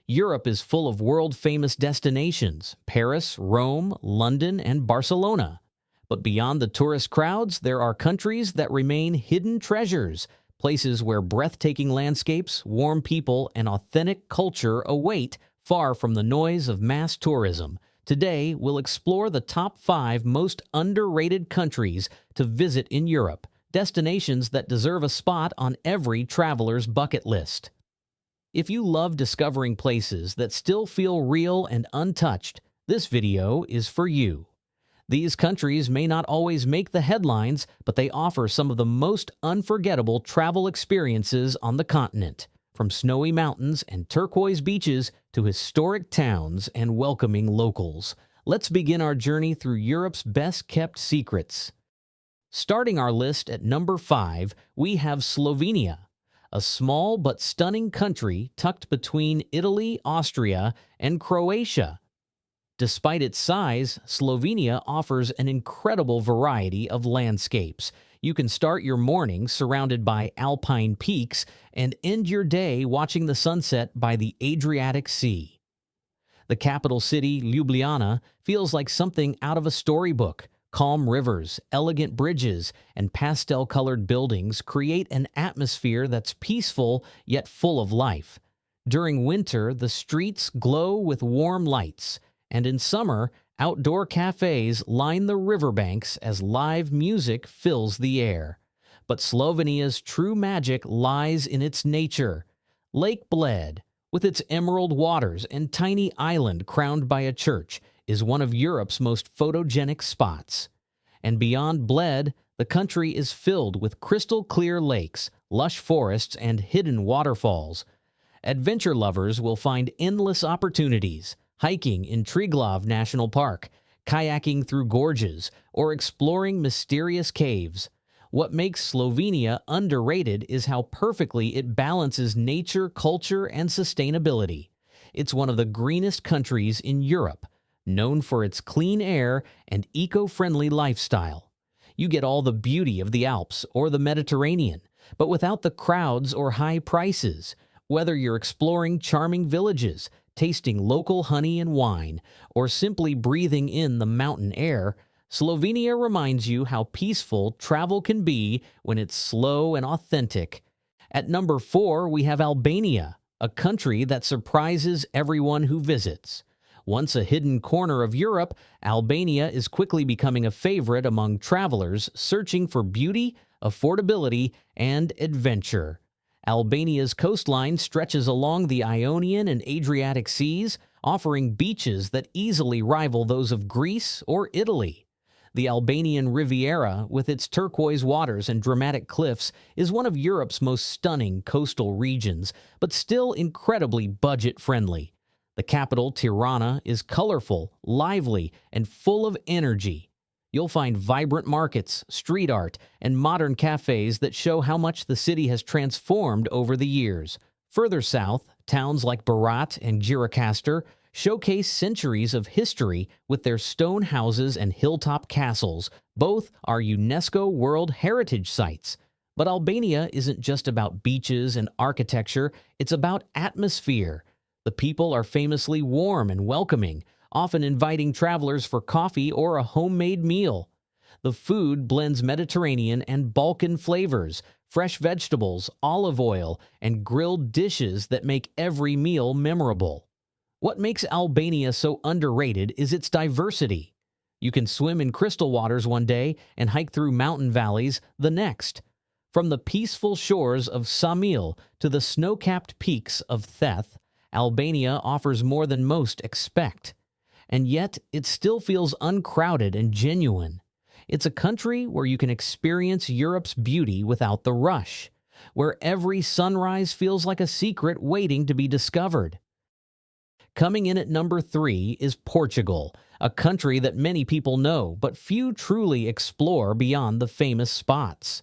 Europe is full of world-famous destinations: Paris, Rome, London, and Barcelona. But beyond the tourist crowds, there are countries that remain hidden treasures, places where breathtaking landscapes, warm people, and authentic culture await far from the noise of mass tourism. Today, we'll explore the top 5 most underrated countries to visit in Europe, destinations that deserve a spot on every traveler's bucket list. If you love discovering places that still feel real and untouched, this video is for you. These countries may not always make the headlines, but they offer some of the most unforgettable travel experiences on the continent, from snowy mountains and turquoise beaches to historic towns and welcoming locals. Let's begin our journey through Europe's best-kept secrets. Starting our list at number 5, we have Slovenia, a small but stunning country tucked between Italy, Austria, and Croatia. Despite its size, Slovenia offers an incredible variety of landscapes. You can start your morning surrounded by alpine peaks and end your day watching the sunset by the Adriatic Sea. The capital city, Ljubljana, feels like something out of a storybook. Calm rivers, elegant bridges, and pastel-colored buildings create an atmosphere that's peaceful yet full of life. During winter, the streets glow with warm lights, and in summer, outdoor cafes line the riverbanks as live music fills the air. But Slovenia's true magic lies in its nature. Lake Bled, with its emerald waters and tiny island crowned by a church, is one of Europe's most photogenic spots. And beyond Bled, the country is filled with crystal-clear lakes, lush forests, and hidden waterfalls. Adventure lovers will find endless opportunities: hiking in Triglav National Park, kayaking through gorges, or exploring mysterious caves. What makes Slovenia underrated is how perfectly it balances nature, culture, and sustainability. It's one of the greenest countries in Europe, known for its clean air and eco-friendly lifestyle. You get all the beauty of the Alps or the Mediterranean, but without the crowds or high prices. Whether you're exploring charming villages, tasting local honey and wine, or simply breathing in the mountain air, Slovenia reminds you how peaceful travel can be when it's slow and authentic. At number 4, we have Albania, a country that surprises everyone who visits. Once a hidden corner of Europe, Albania is quickly becoming a favorite among travelers searching for beauty, affordability, and adventure. Albania's coastline stretches along the Ionian and Adriatic Seas, offering beaches that easily rival those of Greece or Italy. The Albanian Riviera, with its turquoise waters and dramatic cliffs, is one of Europe's most stunning coastal regions, but still incredibly budget-friendly. The capital, Tirana, is colorful, lively, and full of energy. You'll find vibrant markets, street art, and modern cafes that show how much the city has transformed over the years. Further south, towns like Berat and Gjirokastër showcase centuries of history with their stone houses and hilltop castles. Both are UNESCO World Heritage Sites. But Albania isn't just about beaches and architecture, it's about atmosphere. The people are famously warm and welcoming, often inviting travelers for coffee or a homemade meal. The food blends Mediterranean and Balkan flavors, fresh vegetables, olive oil, and grilled dishes that make every meal memorable. What makes Albania so underrated is its diversity. You can swim in crystal waters one day and hike through mountain valleys the next. From the peaceful shores of Samil to the snow-capped peaks of Theth, Albania offers more than most expect. And yet, it still feels uncrowded and genuine. It's a country where you can experience Europe's beauty without the rush, where every sunrise feels like a secret waiting to be discovered. Coming in at number 3 is Portugal, a country that many people know, but few truly explore beyond the famous spots.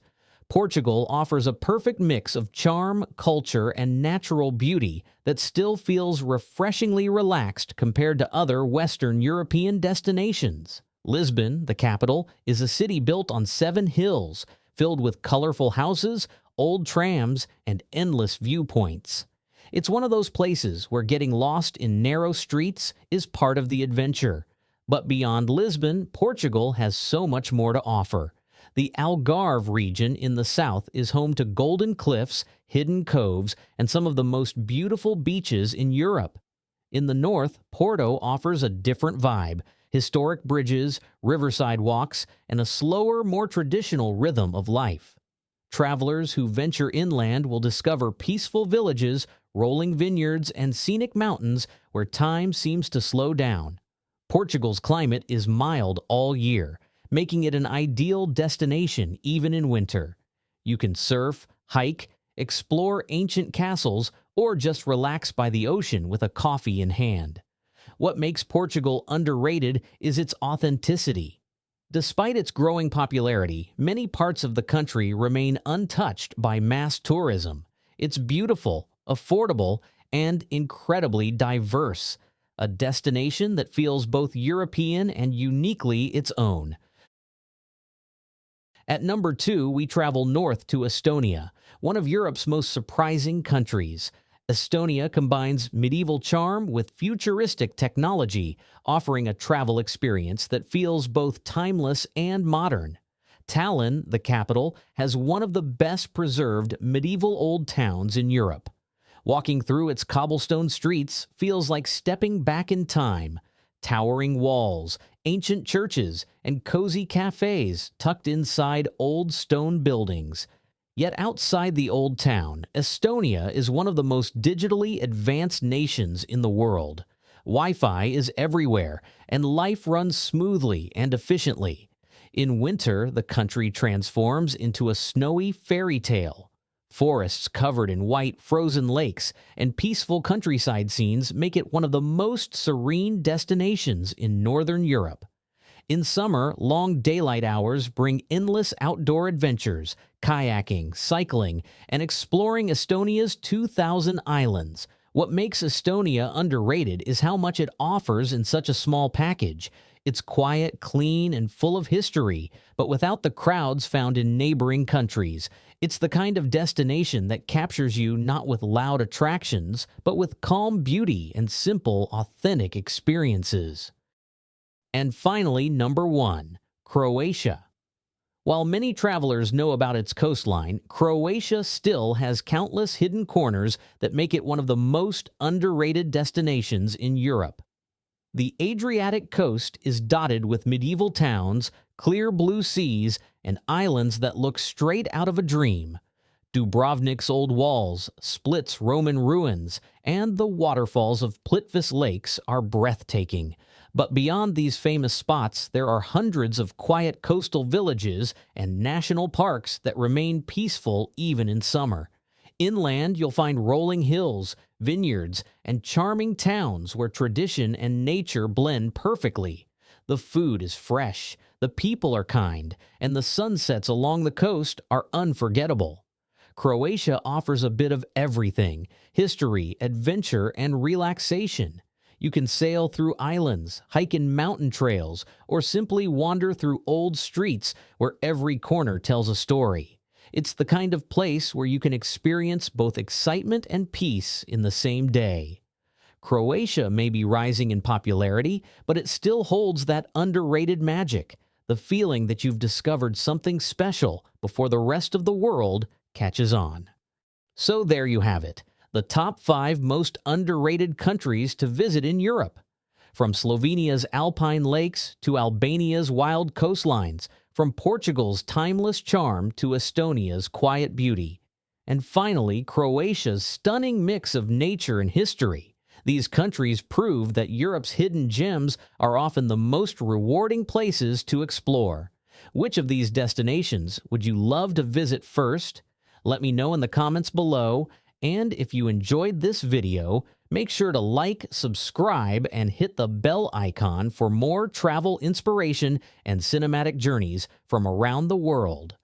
Portugal offers a perfect mix of charm, culture, and natural beauty that still feels refreshingly relaxed compared to other Western European destinations. Lisbon, the capital, is a city built on 7 hills, filled with colorful houses, old trams, and endless viewpoints. It's one of those places where getting lost in narrow streets is part of the adventure. But beyond Lisbon, Portugal has so much more to offer. The Algarve region in the south is home to golden cliffs, hidden coves, and some of the most beautiful beaches in Europe. In the north, Porto offers a different vibe: historic bridges, riverside walks, and a slower, more traditional rhythm of life. Travelers who venture inland will discover peaceful villages, rolling vineyards, and scenic mountains where time seems to slow down. Portugal's climate is mild all year, making it an ideal destination even in winter. You can surf, hike, explore ancient castles, or just relax by the ocean with a coffee in hand. What makes Portugal underrated is its authenticity. Despite its growing popularity, many parts of the country remain untouched by mass tourism. It's beautiful, affordable, and incredibly diverse, a destination that feels both European and uniquely its own. At number 2, we travel north to Estonia, one of Europe's most surprising countries. Estonia combines medieval charm with futuristic technology, offering a travel experience that feels both timeless and modern. Tallinn, the capital, has one of the best preserved medieval old towns in Europe. Walking through its cobblestone streets feels like stepping back in time. Towering walls, ancient churches, and cozy cafes tucked inside old stone buildings. Yet outside the old town, Estonia is one of the most digitally advanced nations in the world. Wi-Fi is everywhere, and life runs smoothly and efficiently. In winter, the country transforms into a snowy fairy tale. Forests covered in white, frozen lakes and peaceful countryside scenes make it one of the most serene destinations in Northern Europe. In summer, long daylight hours bring endless outdoor adventures, kayaking, cycling, and exploring Estonia's 2,000 islands. What makes Estonia underrated is how much it offers in such a small package. It's quiet, clean, and full of history, but without the crowds found in neighboring countries. It's the kind of destination that captures you not with loud attractions, but with calm beauty and simple, authentic experiences. And finally, number 1, Croatia. While many travelers know about its coastline, Croatia still has countless hidden corners that make it one of the most underrated destinations in Europe. The Adriatic coast is dotted with medieval towns, clear blue seas, and islands that look straight out of a dream. Dubrovnik's old walls, Split's Roman ruins, and the waterfalls of Plitvice lakes are breathtaking. But beyond these famous spots, there are hundreds of quiet coastal villages and national parks that remain peaceful even in summer. Inland, you'll find rolling hills, vineyards, and charming towns where tradition and nature blend perfectly. The food is fresh, the people are kind, and the sunsets along the coast are unforgettable. Croatia offers a bit of everything: history, adventure, and relaxation. You can sail through islands, hike in mountain trails, or simply wander through old streets where every corner tells a story. It's the kind of place where you can experience both excitement and peace in the same day. Croatia may be rising in popularity, but it still holds that underrated magic, the feeling that you've discovered something special before the rest of the world catches on. So there you have it, the top 5 most underrated countries to visit in Europe. From Slovenia's alpine lakes to Albania's wild coastlines, from Portugal's timeless charm to Estonia's quiet beauty, and finally Croatia's stunning mix of nature and history. These countries prove that Europe's hidden gems are often the most rewarding places to explore. Which of these destinations would you love to visit first? Let me know in the comments below, and if you enjoyed this video, make sure to like, subscribe, and hit the bell icon for more travel inspiration and cinematic journeys from around the world.